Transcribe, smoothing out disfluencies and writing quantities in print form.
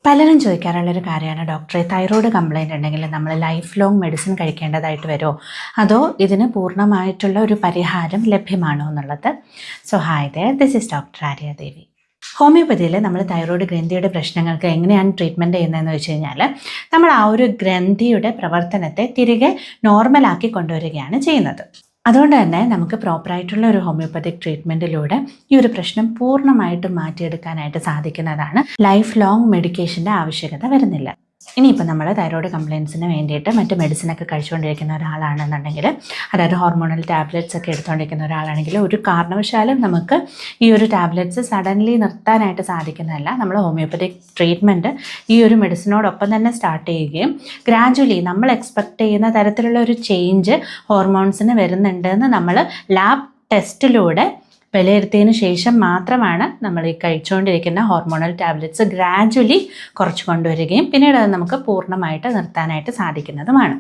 പലരും ചോദിക്കാറുള്ളൊരു കാര്യമാണ് ഡോക്ടറെ, തൈറോയ്ഡ് കംപ്ലൈൻറ്റ് ഉണ്ടെങ്കിൽ നമ്മൾ ലൈഫ് ലോങ് മെഡിസിൻ കഴിക്കേണ്ടതായിട്ട് വരുമോ, അതോ ഇതിന് പൂർണ്ണമായിട്ടുള്ള ഒരു പരിഹാരം ലഭ്യമാണോ എന്നുള്ളത്. So hi there, this is doctor Aryadevi. ഹോമിയോപ്പതിയിൽ നമ്മൾ തൈറോയ്ഡ് ഗ്രന്ഥിയുടെ പ്രശ്നങ്ങൾക്ക് എങ്ങനെയാണ് ട്രീറ്റ്മെൻറ്റ് ചെയ്യുന്നതെന്ന് വെച്ച് കഴിഞ്ഞാൽ, നമ്മൾ ആ ഒരു ഗ്രന്ഥിയുടെ പ്രവർത്തനത്തെ തിരികെ നോർമലാക്കി കൊണ്ടുവരികയാണ് ചെയ്യുന്നത്. അതുകൊണ്ട് തന്നെ നമുക്ക് പ്രോപ്പറായിട്ടുള്ള ഒരു ഹോമിയോപ്പതിക് ട്രീറ്റ്മെൻറ്റിലൂടെ ഈ ഒരു പ്രശ്നം പൂർണ്ണമായിട്ടും മാറ്റിയെടുക്കാനായിട്ട് സാധിക്കുന്നതാണ്. ലൈഫ് ലോങ് മെഡിക്കേഷൻ്റെ ആവശ്യകത വരുന്നില്ല. ഇനിയിപ്പോൾ നമ്മൾ തൈറോയ്ഡ് കംപ്ലയിൻസിന് വേണ്ടിയിട്ട് മറ്റ് മെഡിസിനൊക്കെ കഴിച്ചുകൊണ്ടിരിക്കുന്ന ഒരാളാണെന്നുണ്ടെങ്കിൽ, അതായത് ഹോർമോണൽ ടാബ്ലറ്റ്സ് ഒക്കെ എടുത്തുകൊണ്ടിരിക്കുന്ന ഒരാളാണെങ്കിൽ, ഒരു കാരണവശാലും നമുക്ക് ഈ ഒരു ടാബ്ലറ്റ്സ് സഡൻലി നിർത്താനായിട്ട് സാധിക്കുന്നതല്ല. നമ്മൾ ഹോമിയോപ്പതിക് ട്രീറ്റ്മെൻറ്റ് ഈ ഒരു മെഡിസിനോടൊപ്പം തന്നെ സ്റ്റാർട്ട് ചെയ്യുകയും ഗ്രാജുവലി നമ്മൾ എക്സ്പെക്റ്റ് ചെയ്യുന്ന തരത്തിലുള്ള ഒരു ചേഞ്ച് ഹോർമോൺസിന് വരുന്നുണ്ടെന്ന് നമ്മൾ ലാബ് ടെസ്റ്റിലൂടെ വിലയിരുത്തിയതിന് ശേഷം മാത്രമാണ് നമ്മൾ ഈ കഴിച്ചുകൊണ്ടിരിക്കുന്ന ഹോർമോണൽ ടാബ്ലറ്റ്സ് ഗ്രാജുവലി കുറച്ച് കൊണ്ടുവരികയും പിന്നീട് അത് നമുക്ക് പൂർണ്ണമായിട്ട് നിർത്താനായിട്ട് സാധിക്കുന്നതുമാണ്.